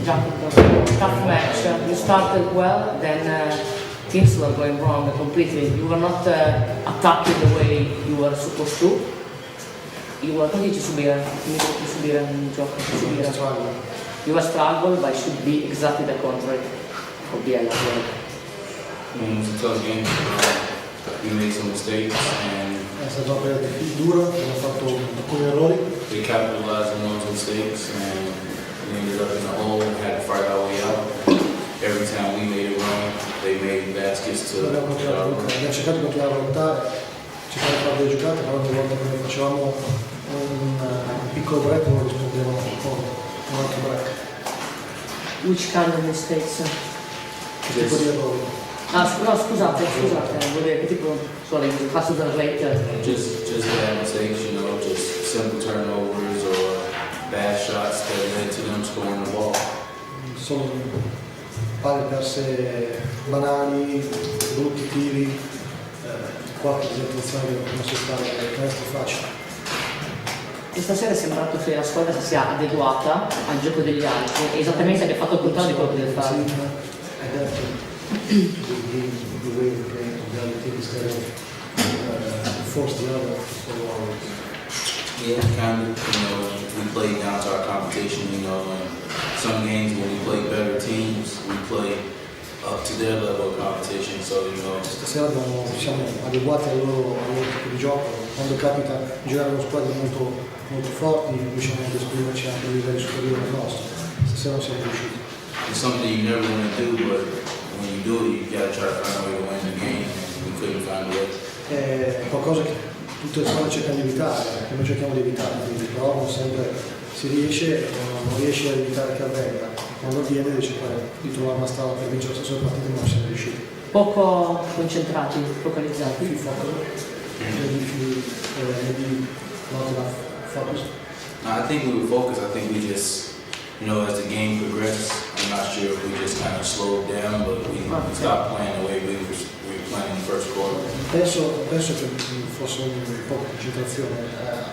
tough match. You started well, then things were going wrong completely. You were not attacking the way you were supposed to. You were, come dici subire? Subire un gioco, subire. You were struggle, but it should be exactly the contrary of Biella. It was a tough game. We made some mistakes and È stata una partita dura, abbiamo fatto alcuni errori. they capitalized on those mistakes and we ended up in a hole and had to fight our way out. Every time we made a run, they made baskets to Abbiamo cercato di continuare a lottare, cercare di fare delle giocate, però ogni volta che noi facevamo un piccolo break non rispondevano con un altro break. Which kind of mistakes? Che tipo di errori? No, scusate, volevo che tipo, sorry, passo dal rate. just bad mistakes, you know, just simple turnovers or bad shots that led to them scoring the ball. Sono palle perse banali, brutti tiri, qualche disattenzione che non si sta canestro facile. Questa sera è sembrato che la squadra si sia adeguata al gioco degli altri, esattamente abbia fatto il contrario di quello che deve fare. The way we play the other team instead of force the other. So, Yeah, kind of, you know, we played down to our competition, you know, and some games when we play better teams, we play up to their level of competition, so, you know. Stasera siamo adeguati al loro tipo di gioco. Quando capita di giocare con squadre molto forti, riusciamo ad esprimerci anche a livelli superiori al nostro. Stasera non siamo riusciti. It's something you never want to do, but when you do it, you gotta try to find a way to win the game, and we couldn't find a way. È qualcosa che tutte le squadre cercano di evitare, che noi cerchiamo di evitare, quindi però non sempre si riesce, non riesce a evitare che avvenga. Quando avviene devi cercare di trovare una strada per vincere la stessa partita, ma non siamo riusciti. Poco concentrati, focalizzati. Più focus, maybe not enough focus. No, I think we were focused. I think we just, you know, as the game progressed, I'm not sure if we just kind of slowed down, but we stopped playing the way we were playing in the first quarter. Penso che fosse un po' di concentrazione.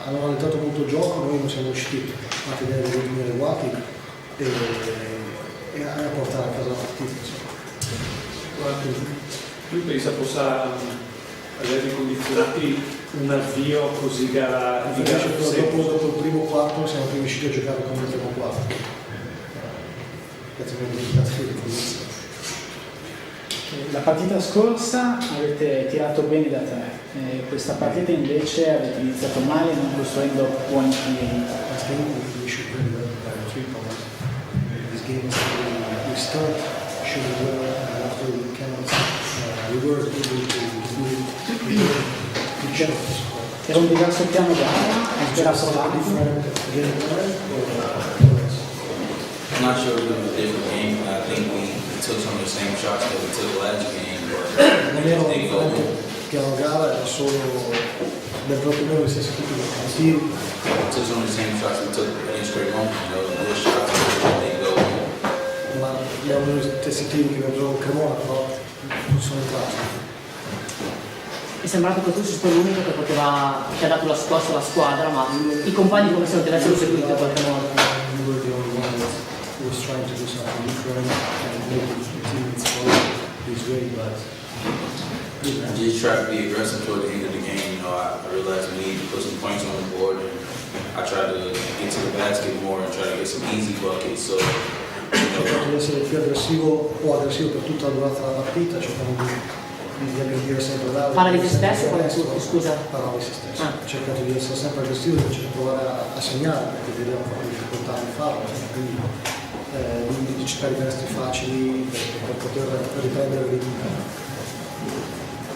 Hanno rallentato molto il gioco, noi non siamo riusciti a tenere i ritmi adeguati e a portare a casa la partita. Lui pensa possa aver condizionati un avvio così gara di gara Dopo il primo quarto siamo riusciti a giocare come il primo quarto. La partita scorsa avete tirato bene da 3, questa partita invece avete iniziato male non costruendo buoni tiri. We start shooting well, and after we cannot reverse Era un diverso piano gara, sperato tanto. I'm not sure if it was a different game. I think we took some of the same shots that we took last game, but non era un they go differente piano gara, era solo del proprio noi gli stessi tipi di tiri. took some of the same shots we took against Cremona. You know, good shots, they go. Ma abbiamo gli stessi tiri che abbiamo giocato Cremona, però non sono entrati. È sembrato che tu sei stato l'unico che ha dato la scossa alla squadra, ma i compagni come se non ti avessero seguito in qualche modo. We were the only one that was trying to do something different and make the teammates follow his way, but I just tried to be aggressive toward the end of the game. You know, I realized we needed to put some points on the board, and I tried to get to the basket more and try to get some easy buckets. So, ho cercato di essere più aggressivo per tutta la durata della partita, cercando di aggredire sempre l'area. Parla di te stesso o di tutti, scusa? Parlo di se stesso. Ho cercato di essere sempre aggressivo e di provare a segnare, perché vedevo qualche difficoltà di farlo, quindi di cercare i canestri facili per poter riprendere il ritmo,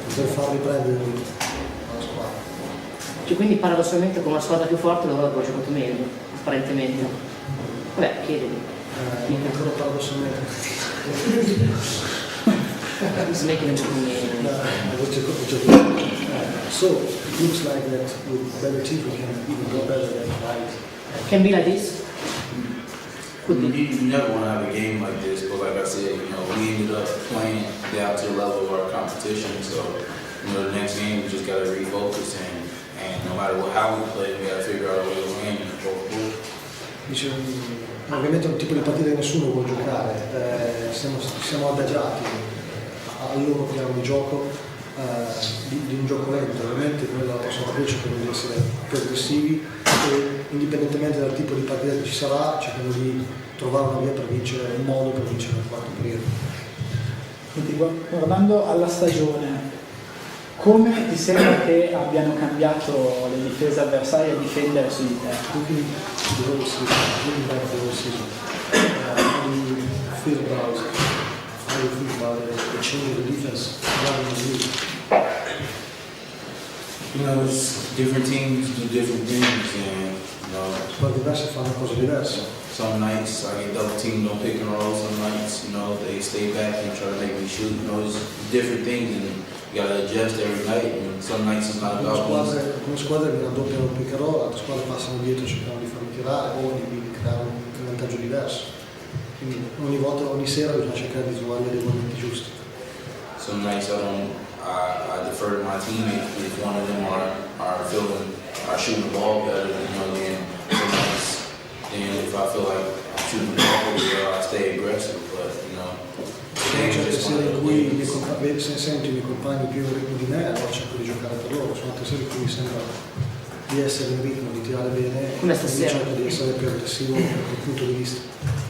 poter far riprendere il ritmo alla squadra. Cioè, quindi paradossalmente con una squadra più forte loro hanno giocato meglio, apparentemente. Vabbè, chiedimi. Ancora paradossalmente. He's making it So it looks like that with better teams we can even go better than Can be like this? Could be. you never want to have a game like this, but like I said, you know, we ended up playing down to the level of our competition. So, you know, the next game we just got to refocus and no matter how we play, we got to figure out a way to win. Dice, ovviamente è un tipo di partita che nessuno vuole giocare, siamo adagiati al loro piano di gioco, di un gioco lento. Ovviamente noi dalla prossima partita cerchiamo di essere più aggressivi e indipendentemente dal tipo di partita che ci sarà cerchiamo di trovare una via per vincere, un modo per vincere il quarto periodo. Quindi guardando alla stagione, come ti sembra che abbiano cambiato le difese avversarie a difendere su di te? Looking back to the season, how do you feel about the change of the defense around the league? You know, it's different teams do different things, and you know, Squadre diverse fanno cose diverse. some nights I get double teamed on pick and roll. Some nights, you know, they stay back and try to make me shoot. You know, it's different things, and you gotta adjust every night. And some nights it's not about one. Alcune squadre mi raddoppiano il pick and roll, altre squadre passano dietro e cercano di farmi tirare o di creare un vantaggio diverso. Quindi ogni sera bisogna cercare di trovare gli adeguamenti giusti. Some nights I defer to my teammates if one of them are shooting the ball better. You know, then some nights, then if I feel like I'm shooting the ball well, I stay aggressive. But you know, C'è certe sere in cui se sento i miei compagni più in ritmo di me, allora cerco di giocare per loro. Sono altre sere in cui mi sembra di essere in ritmo, di tirare bene, Come e stasera. cerco di essere più aggressivo dal punto di vista.